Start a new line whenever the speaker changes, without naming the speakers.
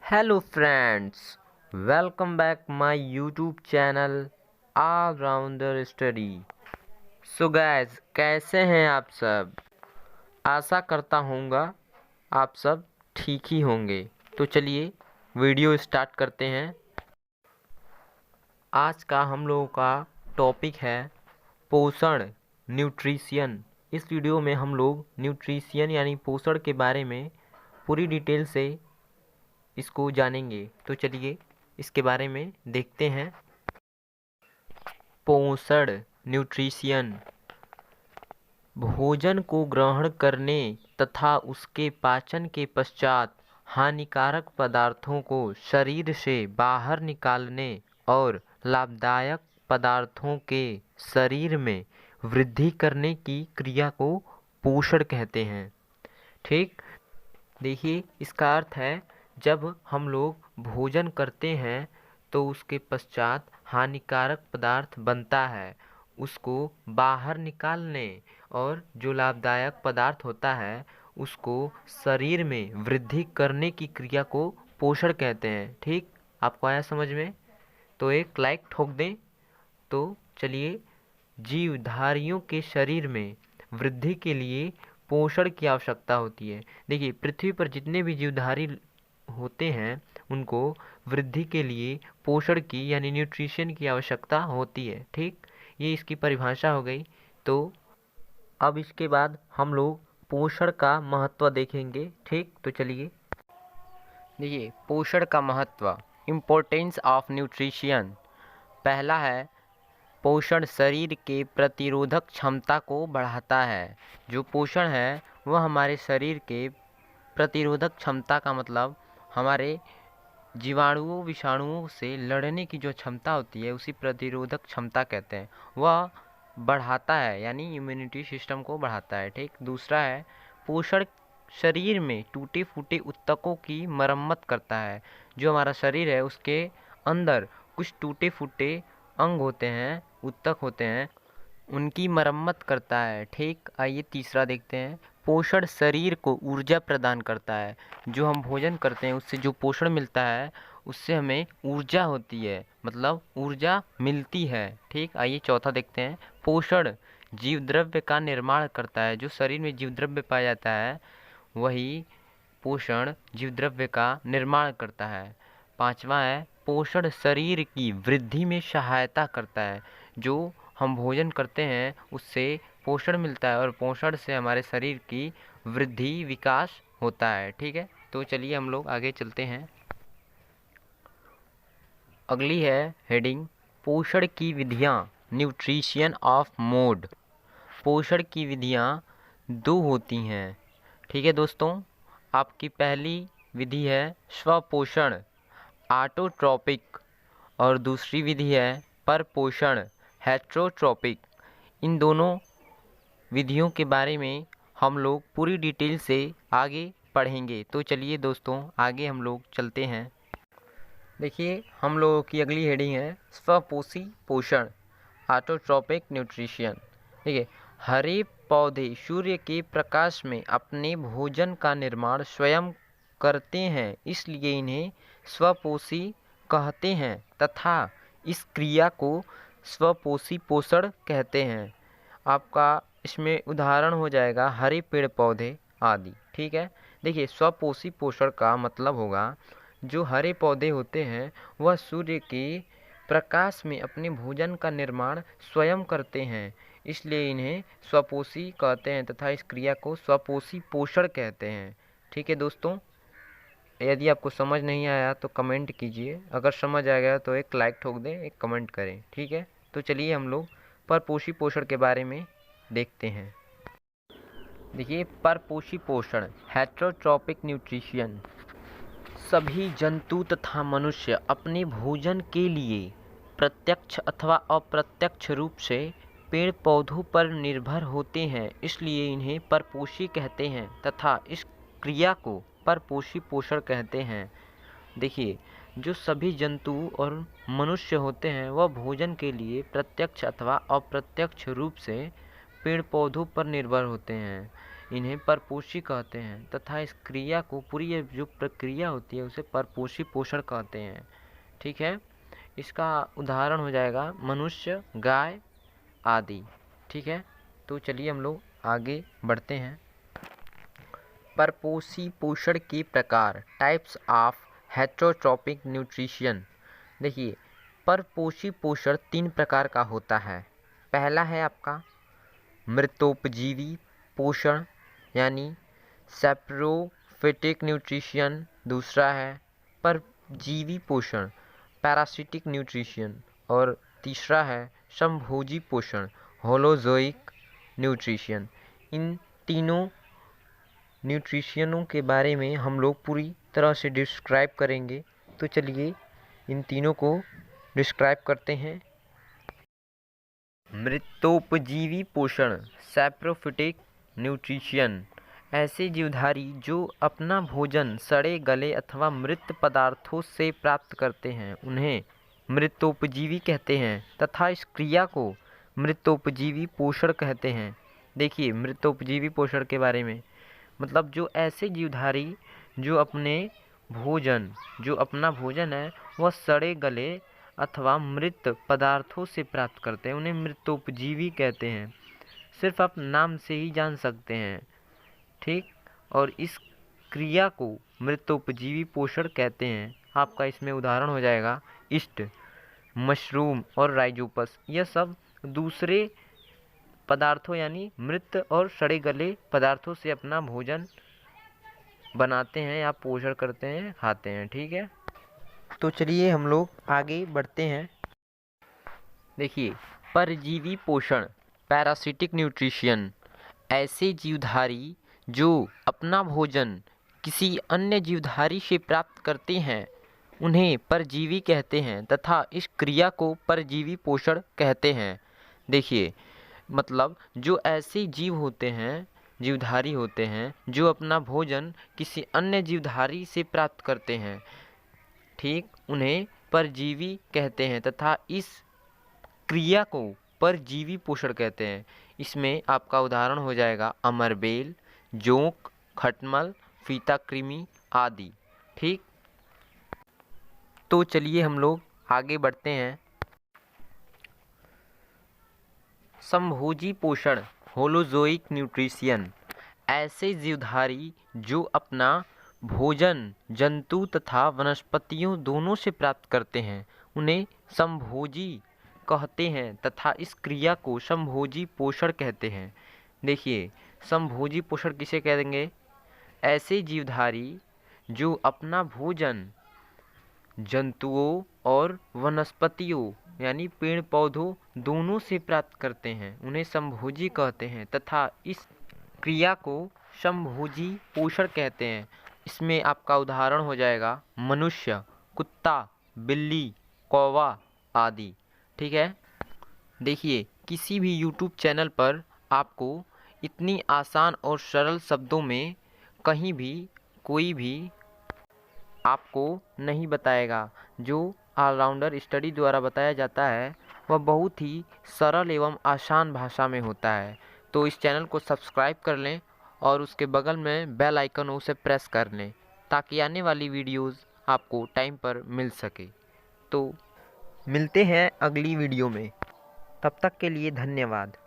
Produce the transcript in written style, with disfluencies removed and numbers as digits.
Hello friends, welcome back my YouTube channel All Rounder Study। So guys, कैसे हैं आप सब? आशा करता हूँगा आप सब ठीक ही होंगे। तो चलिए वीडियो स्टार्ट करते हैं। आज का हम लोगों का टॉपिक है पोषण, न्यूट्रिशन। इस वीडियो में हम लोग न्यूट्रिशन यानी पोषण के बारे में पूरी डिटेल से इसको जानेंगे। तो चलिए इसके बारे में देखते हैं। पोषण, न्यूट्रिशन भोजन को ग्रहण करने तथा उसके पाचन के पश्चात हानिकारक पदार्थों को शरीर से बाहर निकालने और लाभदायक पदार्थों के शरीर में वृद्धि करने की क्रिया को पोषण कहते हैं। ठीक, देखिए इसका अर्थ है जब हम लोग भोजन करते हैं तो उसके पश्चात हानिकारक पदार्थ बनता है, उसको बाहर निकालने और जो लाभदायक पदार्थ होता है उसको शरीर में वृद्धि करने की क्रिया को पोषण कहते हैं। ठीक, आपको आया समझ में? तो एक लाइक ठोक दें। तो चलिए, जीवधारियों के शरीर में वृद्धि के लिए पोषण की आवश्यकता होती है। देखिए पृथ्वी पर जितने भी जीवधारी होते हैं उनको वृद्धि के लिए पोषण की यानी न्यूट्रिशन की आवश्यकता होती है। ठीक, ये इसकी परिभाषा हो गई। तो अब इसके बाद हम लोग पोषण का महत्व देखेंगे। ठीक, तो चलिए देखिए पोषण का महत्व, इम्पोर्टेंस ऑफ न्यूट्रिशन। पहला है पोषण शरीर के प्रतिरोधक क्षमता को बढ़ाता है। जो पोषण है वह हमारे शरीर के प्रतिरोधक क्षमता का मतलब हमारे जीवाणुओं विषाणुओं से लड़ने की जो क्षमता होती है उसी प्रतिरोधक क्षमता कहते हैं, वह बढ़ाता है यानी इम्यूनिटी सिस्टम को बढ़ाता है। ठीक, दूसरा है पोषण शरीर में टूटे फूटे ऊतकों की मरम्मत करता है। जो हमारा शरीर है उसके अंदर कुछ टूटे फूटे अंग होते हैं, ऊतक होते हैं, उनकी मरम्मत करता है। ठीक, आइए तीसरा देखते हैं। पोषण शरीर को ऊर्जा प्रदान करता है। जो हम भोजन करते हैं उससे जो पोषण मिलता है उससे हमें ऊर्जा होती है, मतलब ऊर्जा मिलती है। ठीक, आइए चौथा देखते हैं। पोषण जीवद्रव्य का निर्माण करता है। जो शरीर में जीवद्रव्य पाया जाता है वही पोषण जीवद्रव्य का निर्माण करता है। पांचवा है पोषण शरीर की वृद्धि में सहायता करता है। जो हम भोजन करते हैं उससे पोषण मिलता है और पोषण से हमारे शरीर की वृद्धि विकास होता है। ठीक है, तो चलिए हम लोग आगे चलते हैं। अगली है हेडिंग पोषण की विधियाँ, न्यूट्रिशन ऑफ मोड। पोषण की विधियाँ दो होती हैं। ठीक है दोस्तों, आपकी पहली विधि है स्वपोषण, ऑटोट्रॉपिक, और दूसरी विधि है परपोषण, हेटेरोट्रॉपिक। इन दोनों विधियों के बारे में हम लोग पूरी डिटेल से आगे पढ़ेंगे। तो चलिए दोस्तों आगे हम लोग चलते हैं। देखिए हम लोगों की अगली हेडिंग है स्वपोषी पोषण, ऑटोट्रॉपिक न्यूट्रिशन। देखिए हरे पौधे सूर्य के प्रकाश में अपने भोजन का निर्माण स्वयं करते हैं, इसलिए इन्हें स्वपोषी कहते हैं तथा इस क्रिया को स्वपोषी पोषण कहते हैं। आपका इसमें उदाहरण हो जाएगा हरे पेड़ पौधे आदि। ठीक है, देखिए स्वपोषी पोषण का मतलब होगा जो हरे पौधे होते हैं वह सूर्य के प्रकाश में अपने भोजन का निर्माण स्वयं करते हैं, इसलिए इन्हें स्वपोषी कहते हैं तथा इस क्रिया को स्वपोषी पोषण कहते हैं। ठीक है दोस्तों, यदि आपको समझ नहीं आया तो कमेंट कीजिए, अगर समझ आ गया तो एक लाइक ठोक दें, एक कमेंट करें। ठीक है, तो चलिए हम लोग परपोषी पोषण के बारे में देखते हैं। देखिए परपोषी पोषण, हेटेरोट्रॉपिक न्यूट्रिशन। सभी जंतु तथा मनुष्य अपने भोजन के लिए प्रत्यक्ष अथवा अप्रत्यक्ष रूप से पेड़ पौधों पर निर्भर होते हैं, इसलिए इन्हें परपोषी कहते हैं तथा इस क्रिया को परपोषी पोषण कहते हैं। देखिए जो सभी जंतु और मनुष्य होते हैं वह भोजन के लिए प्रत्यक्ष अथवा अप्रत्यक्ष रूप से पेड़ पौधों पर निर्भर होते हैं, इन्हें परपोषी कहते हैं तथा इस क्रिया को पूरी ये जो प्रक्रिया होती है उसे परपोषी पोषण कहते हैं। ठीक है, इसका उदाहरण हो जाएगा मनुष्य, गाय आदि। ठीक है, तो चलिए हम लोग आगे बढ़ते हैं। परपोषी पोषण के प्रकार, टाइप्स ऑफ हेटरोट्रॉपिक न्यूट्रिशन। देखिए, परपोषी पोषण 3 प्रकार का होता है। पहला है आपका मृतोपजीवी पोषण यानी सैप्रोफिटिक न्यूट्रिशन। दूसरा है परजीवी पोषण, पैरासिटिक न्यूट्रिशन। और तीसरा है समभोजी पोषण, होलोजोइक न्यूट्रिशन। इन तीनों न्यूट्रिशनों के बारे में हम लोग पूरी तरह से डिस्क्राइब करेंगे। तो चलिए इन तीनों को डिस्क्राइब करते हैं। मृतोपजीवी पोषण, सैप्रोफिटिक न्यूट्रिशन, ऐसे जीवधारी जो अपना भोजन सड़े गले अथवा मृत पदार्थों से प्राप्त करते हैं उन्हें मृतोपजीवी कहते हैं तथा इस क्रिया को मृतोपजीवी पोषण कहते हैं। देखिए, मृतोपजीवी पोषण के बारे में मतलब जो ऐसे जीवधारी जो अपना भोजन है वह सड़े गले अथवा मृत पदार्थों से प्राप्त करते हैं उन्हें मृतोपजीवी कहते हैं। सिर्फ आप नाम से ही जान सकते हैं। ठीक, और इस क्रिया को मृतोपजीवी पोषण कहते हैं। आपका इसमें उदाहरण हो जाएगा ईस्ट, मशरूम और राइजोपस। यह सब दूसरे पदार्थों यानी मृत और सड़े गले पदार्थों से अपना भोजन बनाते हैं या पोषण करते हैं, खाते हैं। ठीक है, तो चलिए हम लोग आगे बढ़ते हैं। देखिए, परजीवी पोषण, पैरासिटिक न्यूट्रिशन, ऐसे जीवधारी जो अपना भोजन किसी अन्य जीवधारी से प्राप्त करते हैं उन्हें परजीवी कहते हैं तथा इस क्रिया को परजीवी पोषण कहते हैं। देखिए, मतलब जो ऐसे जीवधारी होते हैं जो अपना भोजन किसी अन्य जीवधारी से प्राप्त करते हैं, ठीक, उन्हें परजीवी कहते हैं तथा इस क्रिया को परजीवी पोषण कहते हैं। इसमें आपका उदाहरण हो जाएगा अमरबेल, जोंक, खटमल, फीता कृमि आदि। ठीक, तो चलिए हम लोग आगे बढ़ते हैं। समभोजी पोषण, होलोजोइक न्यूट्रिशन, ऐसे जीवधारी जो अपना भोजन जंतु तथा वनस्पतियों दोनों से प्राप्त करते हैं उन्हें समभोजी कहते हैं तथा इस क्रिया को समभोजी पोषण कहते हैं। देखिए, समभोजी पोषण किसे कहेंगे? ऐसे जीवधारी जो अपना भोजन जंतुओं और वनस्पतियों यानी पेड़ पौधों दोनों से प्राप्त करते हैं उन्हें समभोजी कहते हैं तथा इस क्रिया को समभोजी पोषण कहते हैं। इसमें आपका उदाहरण हो जाएगा मनुष्य, कुत्ता, बिल्ली, कौवा आदि। ठीक है, देखिए, किसी भी यूट्यूब चैनल पर आपको इतनी आसान और सरल शब्दों में कहीं भी कोई भी आपको नहीं बताएगा। जो ऑलराउंडर स्टडी द्वारा बताया जाता है वह बहुत ही सरल एवं आसान भाषा में होता है। तो इस चैनल को सब्सक्राइब कर लें और उसके बगल में बेल आइकन उसे प्रेस कर लें ताकि आने वाली वीडियोस आपको टाइम पर मिल सके। तो मिलते हैं अगली वीडियो में, तब तक के लिए धन्यवाद।